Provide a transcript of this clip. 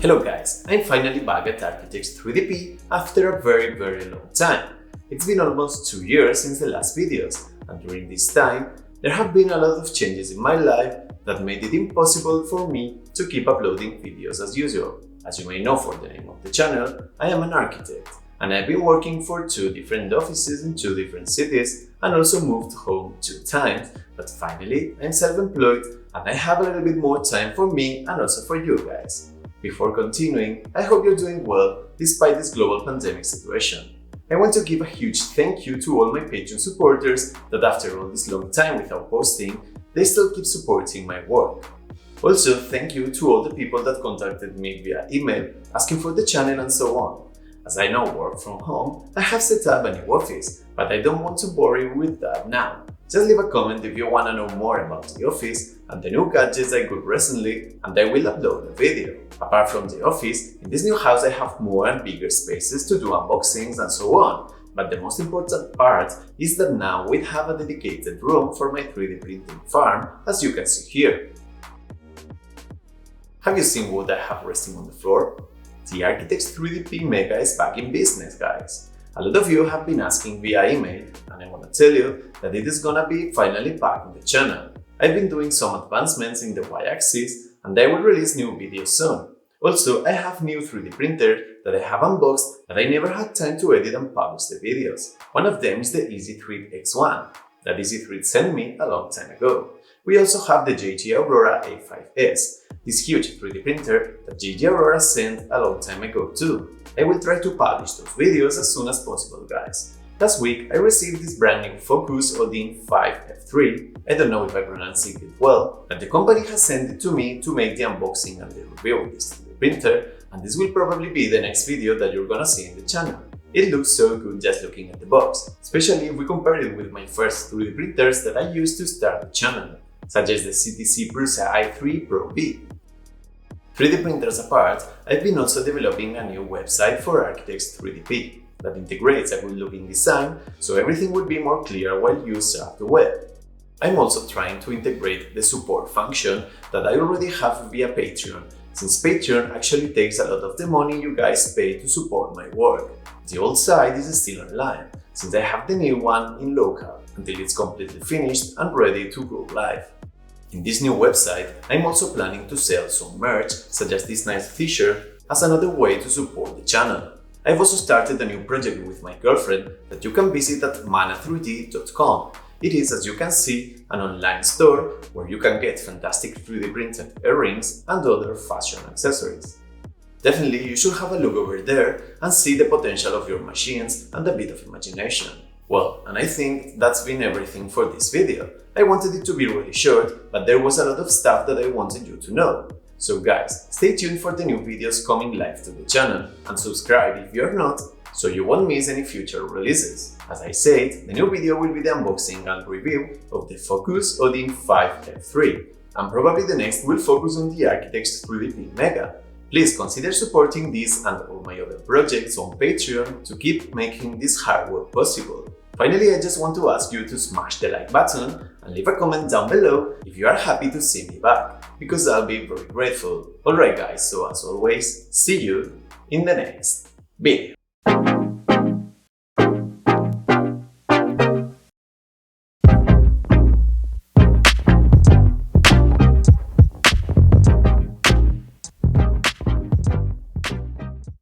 Hello guys, I'm finally back at Architects3DP after a very long time. It's been almost 2 years since the last videos, and during this time, there have been a lot of changes in my life that made it impossible for me to keep uploading videos as usual. As you may know from the name of the channel, I am an architect, and I've been working for 2 different offices in 2 different cities and also moved home 2 times, but finally I'm self-employed and I have a little bit more time for me and also for you guys. Before continuing, I hope you're doing well despite this global pandemic situation. I want to give a huge thank you to all my Patreon supporters that after all this long time without posting, they still keep supporting my work. Also, thank you to all the people that contacted me via email asking for the channel and so on. As I now work from home, I have set up a new office, but I don't want to bore you with that now. Just leave a comment if you want to know more about the office and the new gadgets I got recently, and I will upload a video. Apart from the office, in this new house I have more and bigger spaces to do unboxings and so on. But the most important part is that now we have a dedicated room for my 3D printing farm, as you can see here. Have you seen what I have resting on the floor? The Architects3DP Mega is back in business, guys. A lot of you have been asking via email, and I want to tell you that it is gonna be finally back on the channel. I've been doing some advancements in the Y-axis, and I will release new videos soon. Also, I have new 3D printer that I have unboxed that I never had time to edit and publish the videos. One of them is the EasyThread X1 that EasyThread sent me a long time ago. We also have the JG Aurora A5S, this huge 3D printer that JG Aurora sent a long time ago too. I will try to publish those videos as soon as possible, guys. Last week, I received this brand new FOKOOS Odin 5F3. I don't know if I pronounced it well, but the company has sent it to me to make the unboxing and the review of this 3D printer, and this will probably be the next video that you're gonna see in the channel. It looks so good just looking at the box, especially if we compare it with my first 3D printers that I used to start the channel, such as the CTC Prusa i3 Pro B. 3D printers apart, I've been also developing a new website for Architects3DP that integrates a good-looking design so everything will be more clear while you surf the web. I'm also trying to integrate the support function that I already have via Patreon, since Patreon actually takes a lot of the money you guys pay to support my work. The old site is still online, since I have the new one in local until it's completely finished and ready to go live. In this new website, I'm also planning to sell some merch, such as this nice t-shirt, as another way to support the channel. I've also started a new project with my girlfriend that you can visit at mana3d.com. It is, as you can see, an online store where you can get fantastic 3D printed earrings and other fashion accessories. Definitely you should have a look over there and see the potential of your machines and a bit of imagination. Well, and I think that's been everything for this video. I wanted it to be really short, but there was a lot of stuff that I wanted you to know. So guys, stay tuned for the new videos coming live to the channel and subscribe if you're not, so you won't miss any future releases. As I said, the new video will be the unboxing and review of the FOKOOS Odin 5F3, and probably the next will focus on the Architects3DP Mega. Please consider supporting this and all my other projects on Patreon to keep making this hard work possible. Finally, I just want to ask you to smash the like button and leave a comment down below if you are happy to see me back, because I'll be very grateful. Alright guys, so as always, see you in the next video.